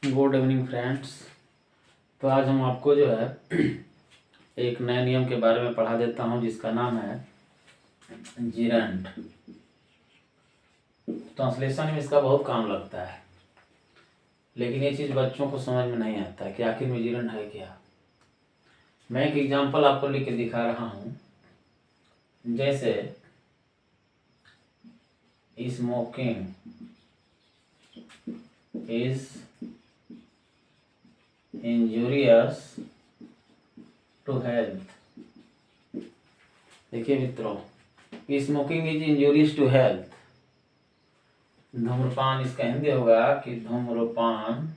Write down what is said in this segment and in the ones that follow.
Good evening friends. तो आज हम आपको जो है एक नए नियम के बारे में पढ़ा देता हूं जिसका नाम है जिरंड। ट्रांसलेशन में इसका बहुत काम लगता है, लेकिन ये चीज़ बच्चों को समझ में नहीं आता है कि आखिर में जिरंड है क्या। मैं एक एग्जांपल आपको लिख के दिखा रहा हूं। जैसे smoking is injurious to health. देखिए मित्रों, smoking is injurious to health. धूम्रपान, इसका हिंदी होगा कि धूम्रपान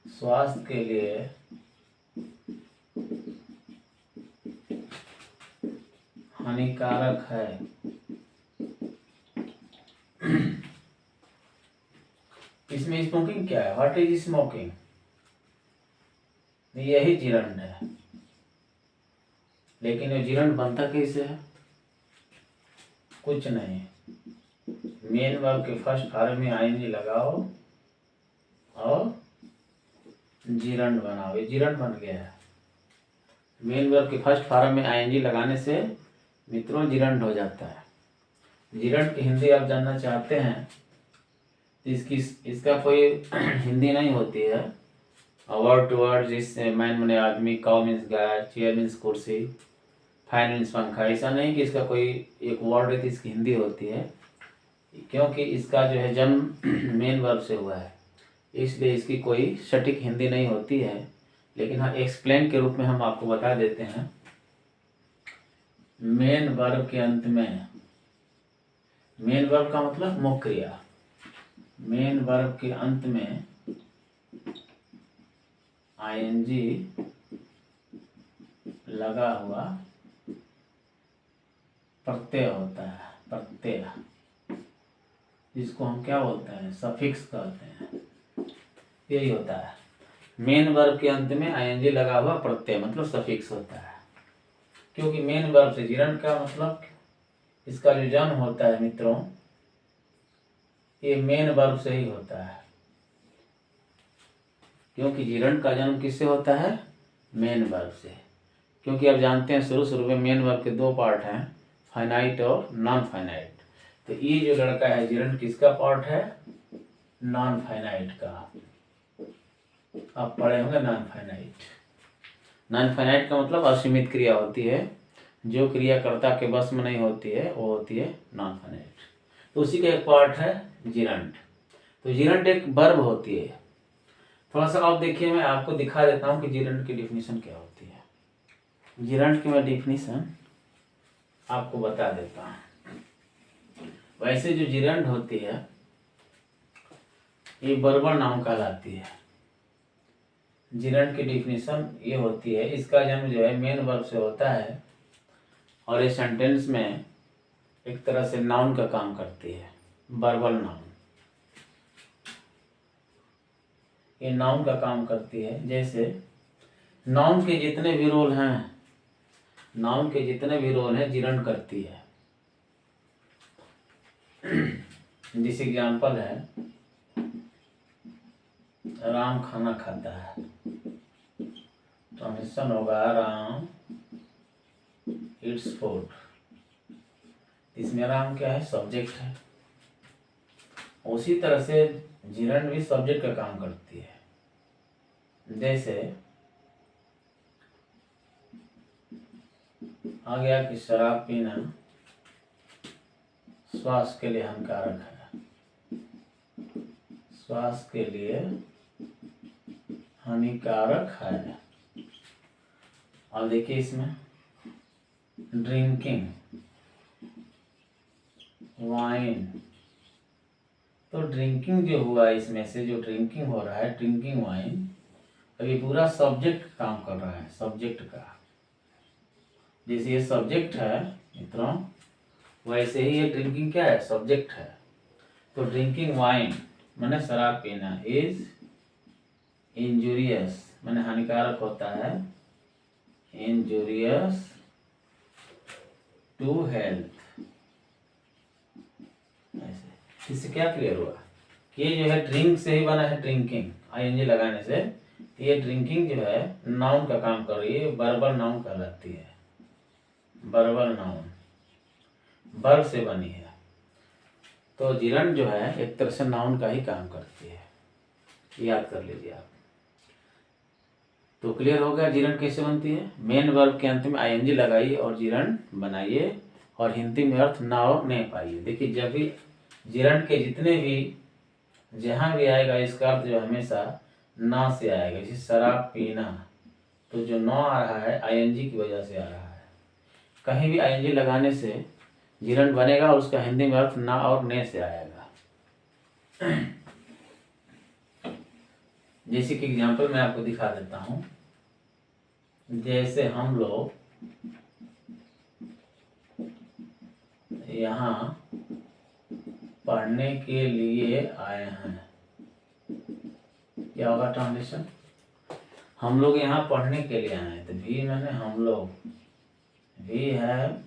स्वास्थ्य के लिए हानिकारक है। इसमें स्मोकिंग क्या है? What is smoking? यही जिरंड है। लेकिन ये जिरंड बनता कैसे है? कुछ नहीं, मेन वर्ब के फर्स्ट फॉर्म में आईएनजी लगाओ और जिरंड बनाओ। ये जिरंड बन गया है। मेन वर्ब के फर्स्ट फॉर्म में आईएनजी लगाने से मित्रों जिरंड हो जाता है। जिरंड की हिंदी आप जानना चाहते हैं तो इसका कोई हिंदी नहीं होती है। वर्ड टू वर्ड, जिससे मैन मने आदमी, काउ मीन्स गाय, चेयर मीन्स कुर्सी, फैन मीन्स पंखा। ऐसा नहीं कि इसका कोई एक वर्ड है तो इसकी हिंदी होती है, क्योंकि इसका जो है जन्म मेन वर्ब से हुआ है, इसलिए इसकी कोई सटीक हिंदी नहीं होती है। लेकिन हाँ, एक्सप्लेन के रूप में हम आपको बता देते हैं। मेन वर्ब के अंत में, मेन वर्ब का मतलब मुख्य क्रिया, मेन वर्ब के अंत में आईएनजी लगा हुआ प्रत्यय होता है। प्रत्यय, जिसको हम क्या बोलते हैं? सफिक्स कहते हैं। यही होता है, मेन वर्ब के अंत में आईएनजी लगा हुआ प्रत्यय मतलब सफिक्स होता है। क्योंकि मेन वर्ब से जिरंड का मतलब, इसका जो जन्म होता है मित्रों, ये मेन वर्ब से ही होता है। क्योंकि जिरंड का जन्म किससे होता है? मेन वर्ब से। क्योंकि आप जानते हैं शुरू में मेन वर्ब के दो पार्ट हैं, फाइनाइट और नॉन फाइनाइट। तो ये जो लड़का है जिरंड, किसका पार्ट है? नॉन फाइनाइट का। आप पढ़े होंगे नॉन फाइनाइट। नॉन फाइनाइट का मतलब असीमित क्रिया होती है, जो क्रियाकर्ता के बस में नहीं होती है वो होती है नॉन फाइनाइट। तो उसी का एक पार्ट है जिरंड। तो जिरंड एक वर्ब होती है। थोड़ा सा आप देखिए, मैं आपको दिखा देता हूँ कि जिरंड की डिफिनीशन क्या होती है। जिरंड की मैं डिफिनीशन आपको बता देता हूँ। वैसे जो जिरंड होती है ये बर्बर नाउन कहलाती है। जिरंड की डिफिनीशन ये होती है, इसका जन्म जो है मेन वर्ब से होता है और ये सेंटेंस में एक तरह से नाउन का काम करती है, वर्बल नाउन। ये नाउन का काम करती है। जैसे नाउन के जितने भी रोल हैं, नाउन के जितने भी रोल हैं जिरंड करती है। जिस एग्जाम्पल है, राम खाना खाता है, ट्रांसलेशन होगा राम इट्स फूड। इसमें राम क्या है? सब्जेक्ट है। उसी तरह से जिरंड भी सब्जेक्ट का काम करती है। जैसे आ गया कि शराब पीना स्वास्थ्य के लिए हानिकारक है। स्वास्थ्य के लिए हानिकारक है। और देखिए इसमें ड्रिंकिंग वाइन, तो ड्रिंकिंग जो हुआ, इसमें से जो ड्रिंकिंग हो रहा है, ड्रिंकिंग वाइन, अभी पूरा सब्जेक्ट काम कर रहा है, सब्जेक्ट का। जैसे ये सब्जेक्ट है मित्रों, वैसे ही ये ड्रिंकिंग क्या है? सब्जेक्ट है। तो ड्रिंकिंग वाइन माने शराब पीना, इज इंजूरियस माने हानिकारक होता है, इंजूरियस टू हेल्थ, इससे क्या क्लियर हुआ कि ये जो है ड्रिंक से ही बना है, ड्रिंकिंग आईएनजी लगाने से। ये ड्रिंकिंग जो है नाउन का काम कर रही है, वर्बल नाउन कहलाती है, वर्बल नाउन, वर्ब से बनी है। तो जिरंड जो है एक तरह से नाउन का ही काम करती है, याद कर लीजिए आप। तो क्लियर हो गया जिरंड कैसे बनती है। मेन वर्ब के अंत में आईएनजी लगाइए और जिरंड बनाइए, और हिंदी में अर्थ ना और ने पाइए। देखिए जब भी जिरंड के जितने भी जहाँ भी आएगा इसका अर्थ जो हमेशा ना से आएगा। जैसे शराब पीना, तो जो न आ रहा है आईएनजी की वजह से आ रहा है। कहीं भी आईएनजी लगाने से जिरंड बनेगा और उसका हिंदी में अर्थ ना और ने से आएगा। जैसे कि एग्जाम्पल मैं आपको दिखा देता हूँ। जैसे हम लोग यहाँ पढ़ने के लिए आए हैं, क्या होगा ट्रांसलेशन? हम लोग यहाँ पढ़ने के लिए आए हैं, तो भी मैंने हम लोग, we have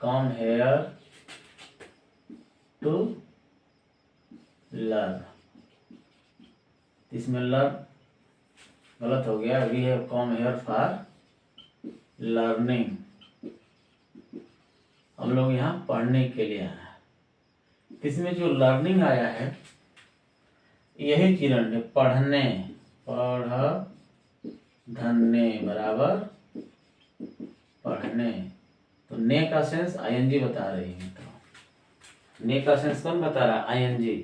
come here to learn. इसमें लर्न गलत हो गया, we have come here for learning. हम लोग यहाँ पढ़ने के लिए आए हैं। इसमें जो लर्निंग आया है यही जिरंड है, पढ़ने, पढ़ धन्ने बराबर पढ़ने। तो ने का सेंस आईएनजी बता रही है। तो ने का सेंस कौन बता रहा है? आईएनजी,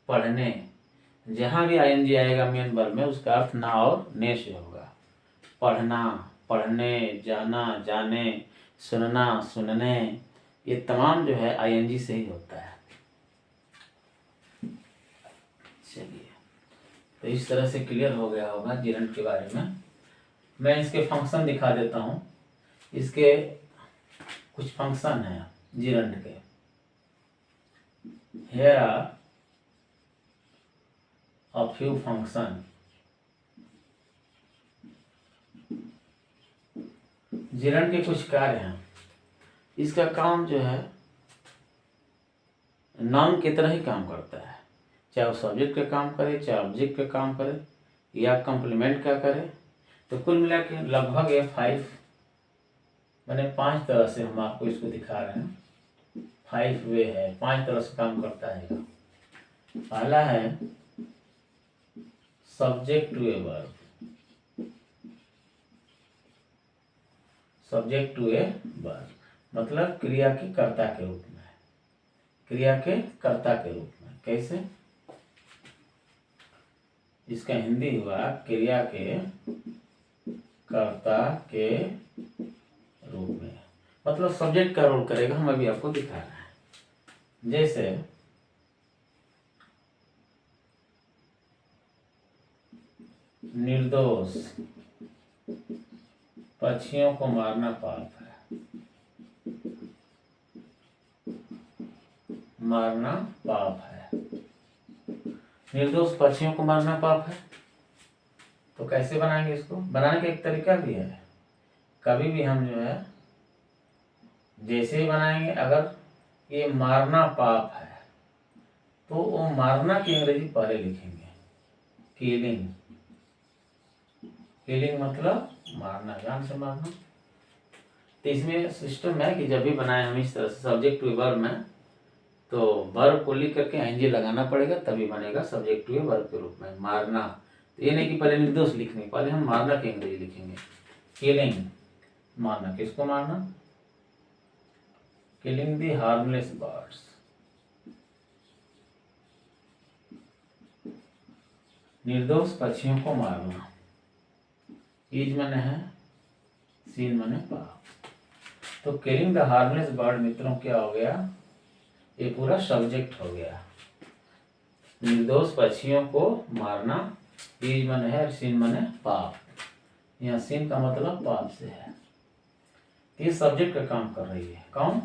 पढ़ने। जहां भी आईएनजी आएगा मेन वर्ब में उसका अर्थ ना और ने से होगा। पढ़ना, पढ़ने, जाना, जाने, सुनना, सुनने, ये तमाम जो है आईएनजी से ही होता है। चलिए, तो इस तरह से क्लियर हो गया होगा जिरंड के बारे में। मैं इसके फंक्शन दिखा देता हूँ। इसके कुछ फंक्शन है जिरंड के। Here are a few function. Gerund के कुछ कार्य हैं। इसका काम जो है नाउन की तरह ही काम करता है, चाहे वो सब्जेक्ट का काम करे, चाहे ऑब्जेक्ट का काम करे, या कॉम्प्लीमेंट का करे। तो कुल मिला के लगभग ये 5 तरह से हम आपको इसको दिखा रहे हैं। 5 वे है, 5 तरह से काम करता है। पहला है subject to a verb. Subject to a verb मतलब क्रिया के कर्ता के रूप में, क्रिया के कर्ता के रूप में। कैसे? इसका हिंदी हुआ क्रिया के कर्ता के रूप में, मतलब सब्जेक्ट का रोल करेगा। हम अभी आपको दिखा रहे हैं। जैसे निर्दोष पक्षियों को मारना पाप है। मारना पाप है। निर्दोष पक्षियों को मारना पाप है। तो कैसे बनाएंगे इसको? बनाने का एक तरीका भी है। कभी भी हम जो है जैसे ही बनाएंगे, अगर ये मारना पाप है तो वो मारना की अंग्रेजी पहले लिखेंगे, किलिंग। किलिंग मतलब मारना, जान से मारना। तो इसमें सिस्टम है कि जब भी बनाए हम इस तरह से सब्जेक्ट टू वर्ब में, तो वर्ब को लिख करके एनजी लगाना पड़ेगा, तभी बनेगा सब्जेक्ट टू वर्ब के रूप में। मारना, तो ये नहीं कि पहले निर्दोष लिखने, पहले हम मारना की अंग्रेजी लिखेंगे, किलिंग। मारना, किसको मारना? Killing the harmless birds. निर्दोष पक्षियों को मारना। ईज मने है, सीन मने पाप। तो किलिंग द हार्मलेस बर्ड मित्रों क्या हो गया? ये पूरा सब्जेक्ट हो गया। निर्दोष पक्षियों को मारना, ईज मन है, सीन मन है पाप। यहाँ सीन का मतलब पाप से है। ये सब्जेक्ट का काम कर रही है। कौन?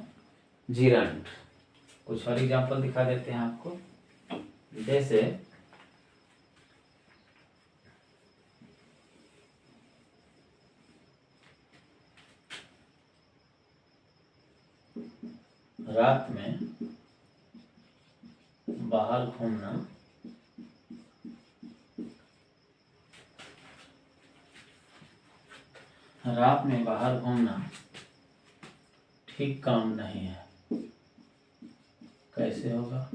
जिरंड। कुछ और एग्जांपल दिखा देते हैं आपको। जैसे रात में बाहर घूमना, रात में बाहर घूमना ठीक काम नहीं है। कैसे होगा?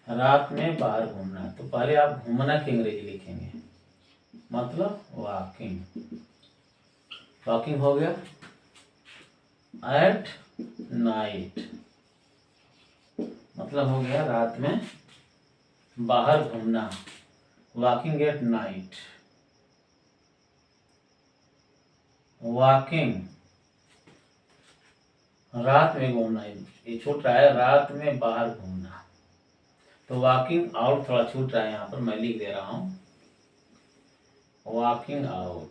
रात में बाहर घूमना, तो पहले आप घूमना की अंग्रेजी लिखेंगे, मतलब वॉकिंग। वॉकिंग हो गया। एट नाइट मतलब हो गया रात में बाहर घूमना, वॉकिंग एट नाइट। वॉकिंग रात में घूमना, ये छूट रहा है, रात में बाहर घूमना। तो वॉकिंग आउट थोड़ा छूट रहा है, यहाँ पर मैं लिख दे रहा हूँ, walking out.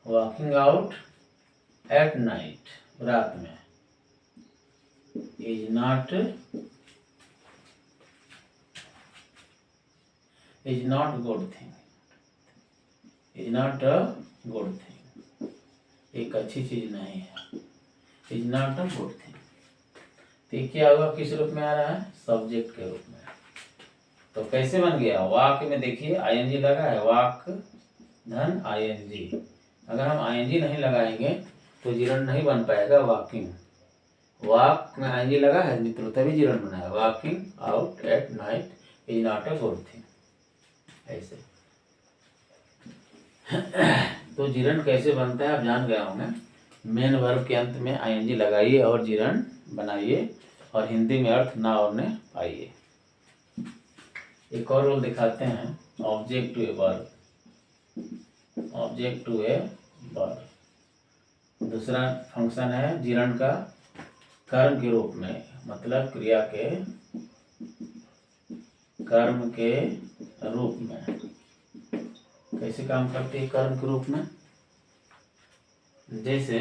Walking out at night, रात में, is not good thing, is not a good thing, एक अच्छी चीज नहीं है, is not a good thing. तो क्या होगा, किस रूप में आ रहा है? सब्जेक्ट के रूप में। तो कैसे बन गया? वाक में देखिए आईएनजी लगा है, वाक धन आईएनजी। अगर हम आईएनजी नहीं लगाएंगे तो जीरण नहीं बन पाएगा वॉकिंग। वाक में आईएनजी लगा है मित्रों, तभी जीरण बना है। Walking out at night is not a good thing, ऐसे। तो जीरण कैसे बनता है आप जान गए होंगे। मेन वर्ब के अंत में आईएनजी लगाइए और जीरण बनाइए, और हिंदी में अर्थ ना और ने पाइए। एक और रोल दिखाते हैं, object to a verb. Object to a verb, दूसरा फंक्शन है जीरण का कर्म के रूप में, मतलब क्रिया के कर्म के रूप में। कैसे काम करती है कर्म के रूप में? जैसे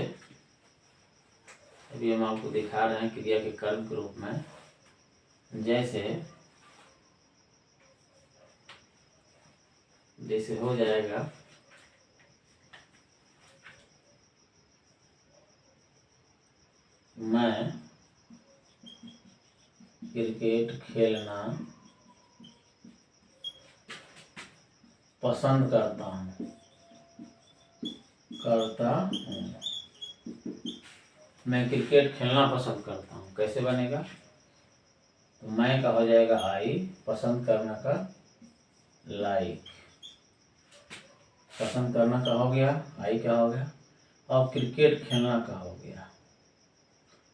अभी हम आपको दिखा रहे हैं क्रिया के कर्म के रूप में। जैसे हो जाएगा, मैं क्रिकेट खेलना पसंद करता हूँ, मैं क्रिकेट खेलना पसंद करता हूँ। कैसे बनेगा? तो मैं का हो जाएगा आई, पसंद करना का लाइक, पसंद करना का हो गया, आई क्या हो गया, और क्रिकेट खेलना का हो गया।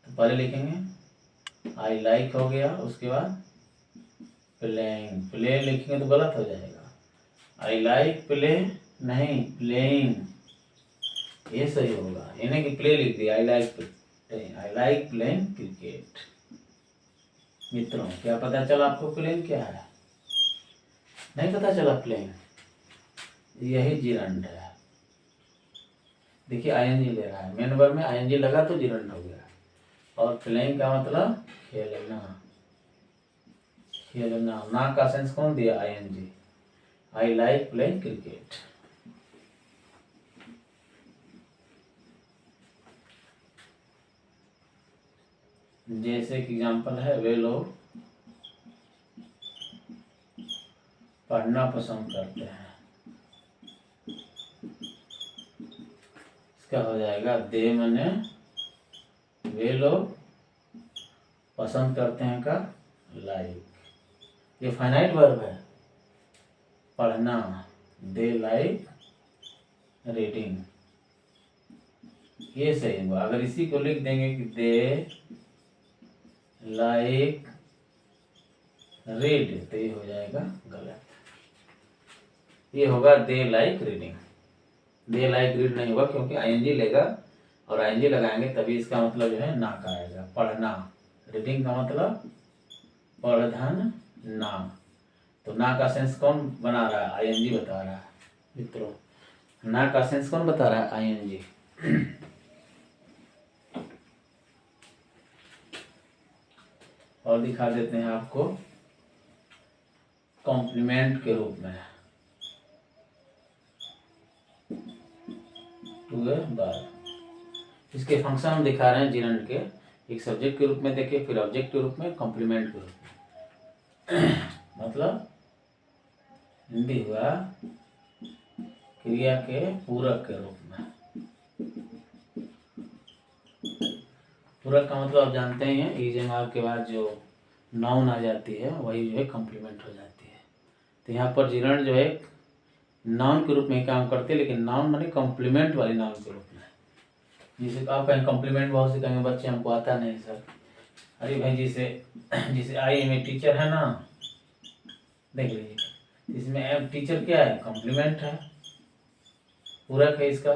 तो पहले लिखेंगे आई लाइक हो गया, उसके बाद प्लेइंग, प्ले लिखेंगे तो गलत हो जाएगा। आई लाइक प्ले नहीं, प्लेइंग, ये सही होगा। इन्हें कि प्ले लिख दिया, आई लाइक प्लेइंग क्रिकेट। मित्रों क्या पता चला आपको प्लेइंग क्या है? नहीं पता चला प्लेइंग? यही जीरंड है। देखिए आईएनजी ले रहा है, मेन वर्ब में आईएनजी लगा तो जीरंड हो गया। और प्लेइंग का मतलब खेलना, खेलना। ना का सेंस कौन दिया? ING. I like playing cricket. जैसे कि एग्जाम्पल है, वे लोग पढ़ना पसंद करते हैं, इसका हो जाएगा दे मने वे लोग पसंद करते हैं का लाइक। ये फाइनाइट वर्ब है, पढ़ना, दे लाइक रीडिंग, ये सही हुआ। अगर इसी को लिख देंगे कि दे लाइक रीड, तो ये हो जाएगा गलत। ये होगा they like reading. They like read नहीं होगा क्योंकि आईएनजी लेगा, और आईएनजी लगाएंगे तभी इसका मतलब जो है ना का आएगा, पढ़ना। रीडिंग का मतलब पढ़धन ना। तो ना का सेंस कौन बना रहा है? आईएनजी बता रहा है मित्रों। ना का सेंस कौन बता रहा है? आईएनजी। और दिखा देते हैं आपको कॉम्प्लीमेंट के रूप में, टू ए वर्ब। इसके फंक्शन हम दिखा रहे हैं जीरंड के। एक सब्जेक्ट के रूप में देखे, फिर ऑब्जेक्ट के रूप में, कॉम्प्लीमेंट के रूप में। मतलब हिंदी हुआ क्रिया के पूरक के रूप में। पूरक का मतलब आप जानते ही हैं, इज एम आर के बाद जो नाउन आ जाती है वही जो है कॉम्प्लीमेंट हो जाती है। तो यहाँ पर जिरण जो है नाउन के रूप में काम करते हैं, लेकिन नाउन माने कॉम्प्लीमेंट वाले नाउन के रूप में। जैसे आप कहें कॉम्प्लीमेंट, बहुत से कहेंगे बच्चे हमको आता नहीं सर। अरे भाई जैसे आई एम ए टीचर है ना, देख लीजिए इसमें एम टीचर क्या है, कॉम्प्लीमेंट है, पूरक है इसका।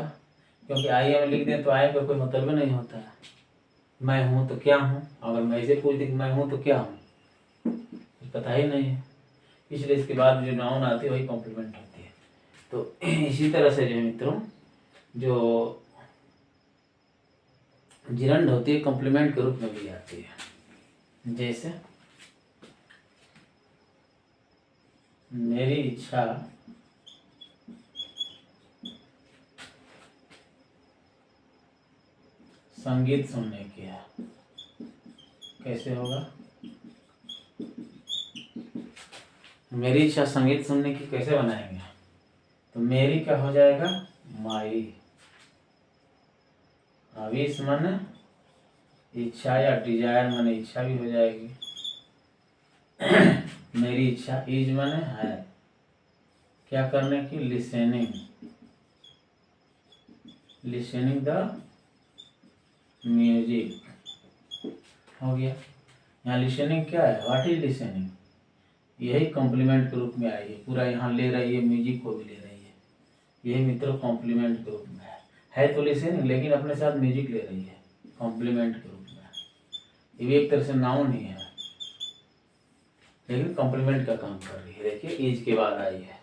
क्योंकि आई एम लिख दें तो आई का कोई मतलब नहीं होता है। मैं हूँ तो क्या हूँ, अगर मैं इसे पूछ दें मैं हूँ तो क्या हूँ, पता ही नहीं है। इसलिए इसके बाद जो नाउन आती है वही कॉम्प्लीमेंट होती है। तो इसी तरह से जो है मित्रों, जो जिरंड होती है कॉम्प्लीमेंट के रूप में भी आती है। जैसे मेरी इच्छा संगीत सुनने की है। कैसे होगा, मेरी इच्छा संगीत सुनने की कैसे बनाएंगे, तो मेरी क्या हो जाएगा, माई। अविश मन इच्छा या डिजायर मन इच्छा भी हो जाएगी। मेरी इच्छा, इज मन है क्या करने की, लिसनिंग द म्यूजिक हो गया। यहाँ लिसनिंग क्या है, व्हाट इज लिसनिंग, यही कॉम्प्लीमेंट के रूप में आई है। पूरा यहाँ ले रही है, म्यूजिक को भी ले रही है, यही मित्रों कॉम्प्लीमेंट के रूप में है तो लिसनिंग, लेकिन अपने साथ म्यूजिक ले रही है, कॉम्प्लीमेंट के रूप में। ये भी एक तरह से नाउन ही है, लेकिन कॉम्प्लीमेंट का काम कर रही है। देखिए इज के बाद आई है,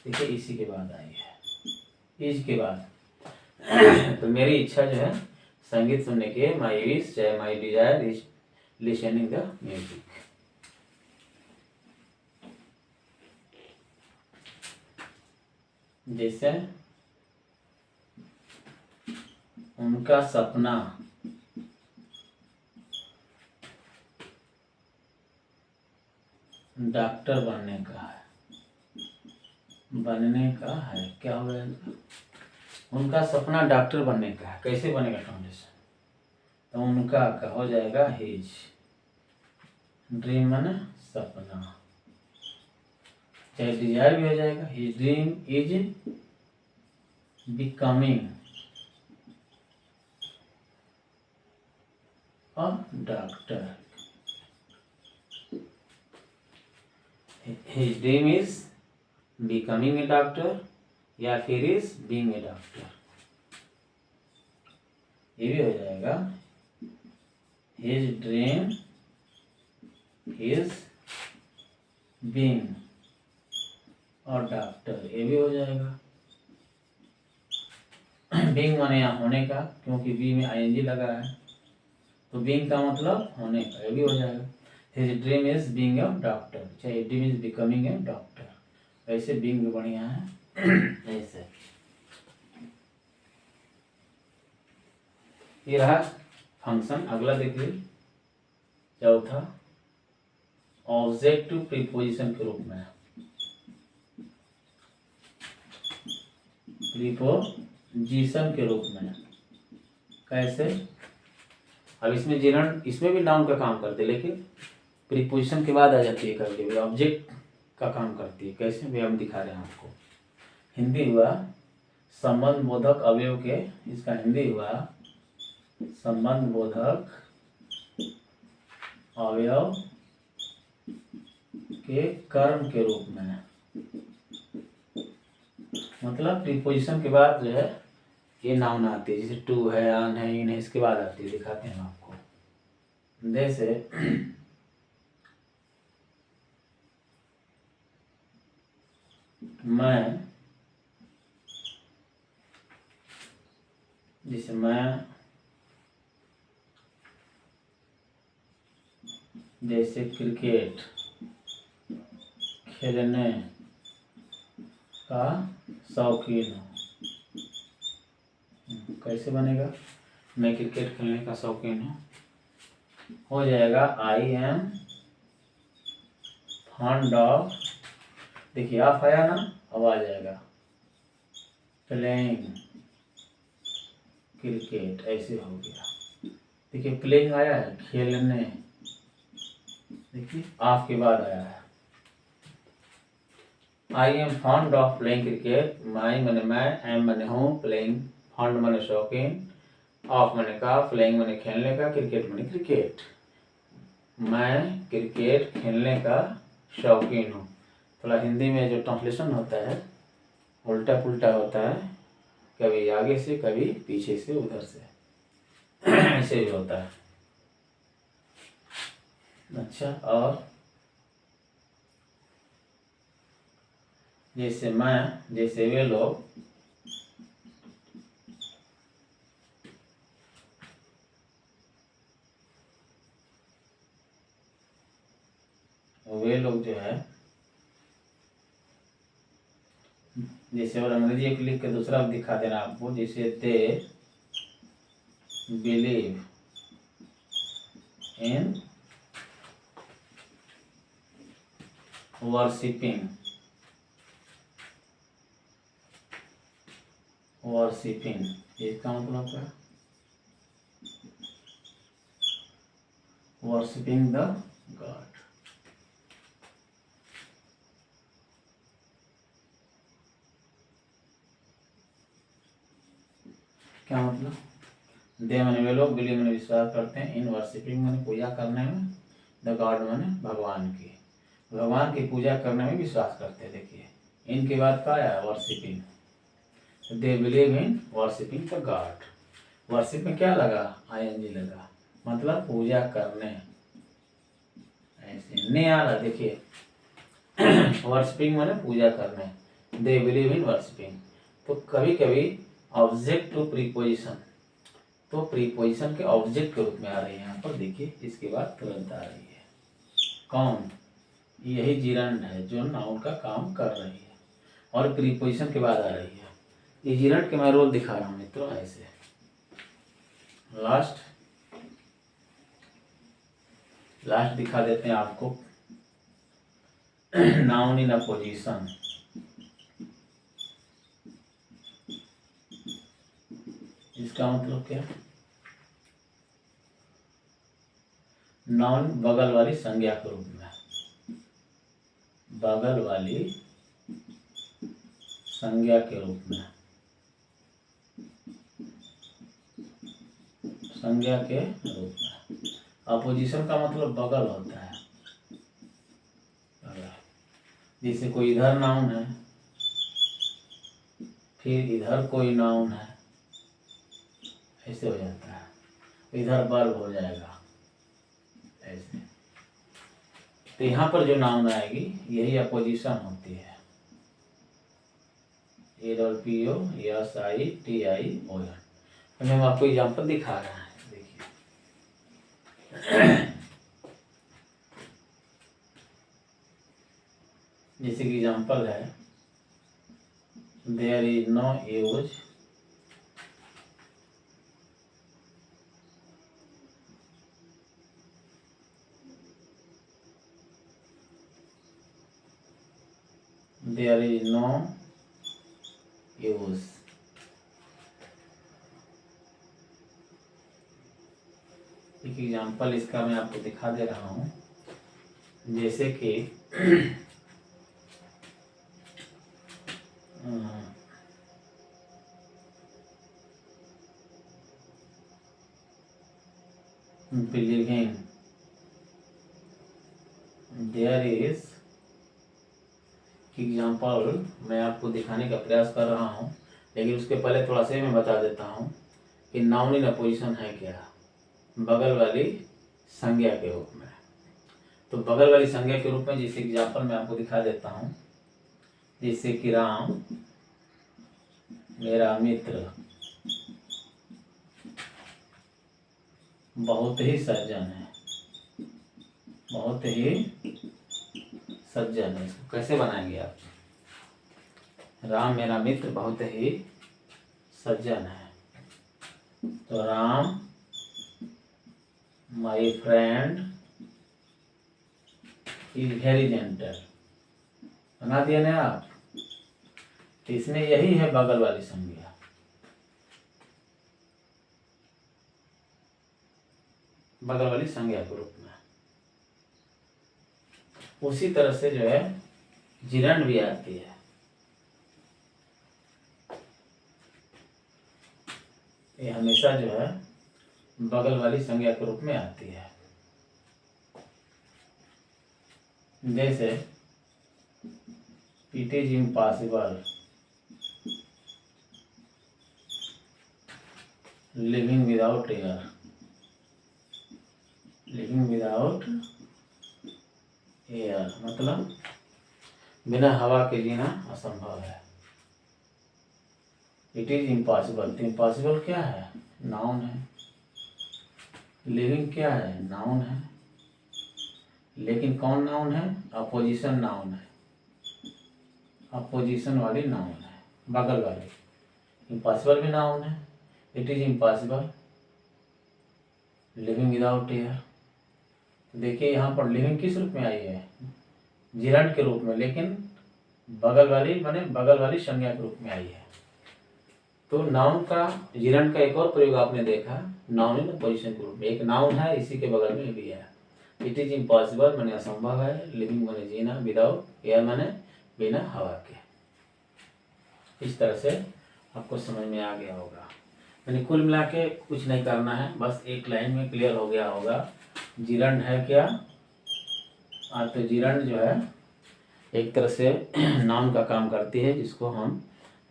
देखिए इसी के बाद आई है, इज के बाद। तो मेरी इच्छा जो है संगीत सुनने की, माई विश चाहे my desire is listening the music. जैसे उनका सपना डॉक्टर बनने का है, क्या हो जाएगा, उनका सपना डॉक्टर बनने का है। कैसे बनेगा ट्रांसलेशन, तो उनका का हो जाएगा हिज ड्रीम, माने सपना, चाहे डिजायर भी हो जाएगा। His dream is becoming a doctor, his dream is becoming a doctor या फिर इज बीइंग ए डॉक्टर, ये भी हो जाएगा। हिज ड्रीम इज बीइंग और डॉक्टर, ये भी हो जाएगा। बीइंग माने यहाँ होने का, क्योंकि बी में आईएनजी लगा है, तो बीइंग का मतलब होने का, ये भी हो जाएगा। His dream is being a doctor, चाहे dream is becoming a doctor, ऐसे बीइंग भी बढ़िया है। ऐसे ये रहा फंक्शन। अगला देखिए चौथा, ऑब्जेक्टिव प्रीपोजिशन के रूप में, प्रीपोजिशन के रूप में कैसे। अब इसमें जिरण, इसमें भी नाउन का काम करते हैं, लेकिन प्रीपोजिशन के बाद आ जाती है कभी, ऑब्जेक्ट का काम करती है। कैसे भी हम दिखा रहे हैं आपको। हिंदी हुआ संबंध बोधक अवयव के, इसका हिंदी हुआ संबंध बोधक अवयव के कर्म के रूप में, मतलब प्रीपोजिशन के बाद जो है ये नाउन आती है। जैसे टू है, ऑन है, इन है, इसके बाद आती है, दिखाते हैं आपको। जैसे मैं, जैसे मैं, जैसे क्रिकेट खेलने का शौकीन हूँ। कैसे बनेगा, मैं क्रिकेट खेलने का शौकीन हूँ, हो जाएगा आई एम फॉन्ड ऑफ, देखिए ऑफ आया ना, अब आ जाएगा प्लेइंग क्रिकेट, ऐसे हो गया। देखिए प्लेइंग आया है, खेलने, देखिए ऑफ के बाद आया है। I am fond of playing cricket, my मैंने मैं, एम मैंने हूँ, प्लेइंग फॉन्ड मैंने शौकीन, ऑफ मैंने का, प्लेइंग मैंने खेलने का, क्रिकेट मैंने क्रिकेट। मैं क्रिकेट खेलने का शौकीन हूँ। थोड़ा हिंदी में जो ट्रांसलेशन होता है उल्टा पुल्टा होता है, कभी आगे से कभी पीछे से उधर से ऐसे भी होता है। अच्छा, और जैसे मैं, जैसे वे लोग, वे लोग जो है, जैसे और अंग्रेजी को लिख के दूसरा दिखा देना आपको, जैसे they believe in worshipping, worshipping इसका मतलब क्या, वर्शिपिंग द गॉड। क्या मतलब, दे मैंने वे लोग, बिलीव मैंने विश्वास करते हैं, इन वर्शिपिंग मैंने पूजा करने में, द गॉड मैंने भगवान की, भगवान की पूजा करने में विश्वास करते हैं। देखिए इनके बाद क्या आया, worshipping, they believe in worshipping the God. Worship में क्या लगा, ING लगा, मतलब पूजा करने, ऐसे ने आ रहा। देखिए वर्शिपिंग माने पूजा करने, दे बिलीव इन वर्शिपिंग। तो कभी कभी ऑब्जेक्ट टू प्रीपोजिशन, तो प्रीपोजिशन के ऑब्जेक्ट के रूप में आ रही है यहाँ पर। देखिए इसके बाद तुरंत आ रही है कौन, यही जिरंड है जो नाउन का काम कर रही है, और प्रीपोजिशन के बाद आ रही है। ये जिरंड के मैं रोल दिखा रहा हूँ मित्रों, ऐसे लास्ट दिखा देते हैं आपको, नाउन इन अ पोजीशन। इसका मतलब क्या, नाउन बगल वाली संज्ञा के रूप में, बगल वाली संज्ञा के रूप में, संज्ञा के रूप में। अपोजिशन का मतलब बगल होता है, जैसे कोई इधर नाउन है, फिर इधर कोई नाउन है, ऐसे हो जाता है, इधर वर्ब हो जाएगा ऐसे। तो यहाँ पर जो नाउन आएगी यही अपोजिशन होती है, APPOSITION। तो मैं आपको एग्जाम्पल दिखा रहा है, देखिए जैसे कि एग्जाम्पल है, there is no use there is no use, एक एग्जाम्पल इसका मैं आपको दिखा दे रहा हूँ। जैसे कि बिलीविंग, देयर इज, एग्जाम्पल मैं आपको दिखाने का प्रयास कर रहा हूँ, लेकिन उसके पहले थोड़ा सा मैं बता देता हूँ कि नाउन इन अपोजिशन है क्या, बगल वाली संज्ञा के रूप में। तो बगल वाली संज्ञा के रूप में जैसे एग्जाम्पल मैं आपको दिखा देता हूँ, जैसे कि राम मेरा मित्र बहुत ही सज्जन है, बहुत ही सज्जन है। इसको कैसे बनाएंगे आप, राम मेरा मित्र बहुत ही सज्जन है, तो Ram my friend is very gentle. बना दिया ना आप। तो इसमें यही है बगल वाली संज्ञा। बगल वाली संज्ञा के रूप में। उसी तरह से जो है जिरंड भी आती है। ये हमेशा जो है बगल वाली संज्ञा के रूप में आती है। जैसे it is impossible living without air. Living without air मतलब बिना हवा के जीना असंभव है। It is impossible. तो इम्पॉसिबल क्या है? नाउन है। लिविंग क्या है? नाउन है। लेकिन कौन नाउन है? अपोजिशन नाउन है। अपोजिशन वाली नाउन है, बगल वाली। इम्पॉसिबल भी नाउन है। It is impossible living without air. देखिए यहाँ पर लिविंग किस रूप में आई है? जिरंड के रूप में, लेकिन बगल वाली माने बगल वाली संज्ञा के रूप में आई है। तो नाउन का जिरंड का एक और प्रयोग आपने देखा, नाउन इन पोजीशन के रूप में। एक नाउन है, इसी के बगल में भी है। इट इज इम्पॉसिबल माने असंभव है, लिविंग माने जीना, विदाउट एयर माने बिना हवा के। इस तरह से आपको समझ में आ गया होगा। यानी कुल मिला के कुछ नहीं करना है, बस एक लाइन में क्लियर हो गया होगा। जिरंड है क्या? तो जिरंड जो है एक तरह से नाउन का काम करती है, जिसको हम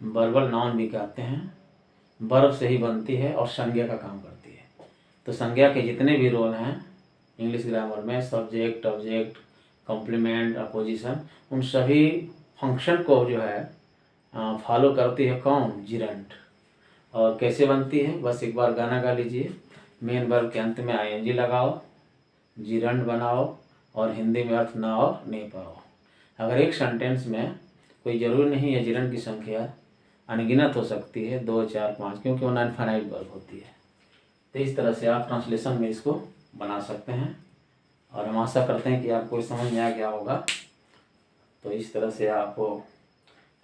वर्बल नाउन भी कहते हैं। वर्ब से ही बनती है और संज्ञा का काम करती है। तो संज्ञा के जितने भी रोल हैं इंग्लिश ग्रामर में, सब्जेक्ट, ऑब्जेक्ट, कॉम्प्लीमेंट, अपोजिशन, उन सभी फंक्शन को जो है फॉलो करती है कौन? जिरंड। और कैसे बनती है? बस एक बार गाना गा लीजिए। मेन वर्ब के अंत में आईएनजी लगाओ, जिरंड बनाओ और हिंदी में अर्थ ना और नहीं पाओ। अगर एक सेंटेंस में कोई ज़रूरी नहीं है जिरंड की संख्या अनगिनत हो सकती है, 2, 4, 5, क्योंकि वो इनफाइनाइट वर्ब होती है। तो इस तरह से आप ट्रांसलेशन में इसको बना सकते हैं। और हम आशा करते हैं कि आपको समझ में आ गया होगा। तो इस तरह से आप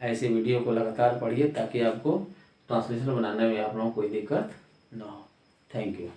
ऐसे वीडियो को लगातार पढ़िए, ताकि आपको ट्रांसलेशन बनाने में आप लोगों को कोई दिक्कत ना हो। Thank you.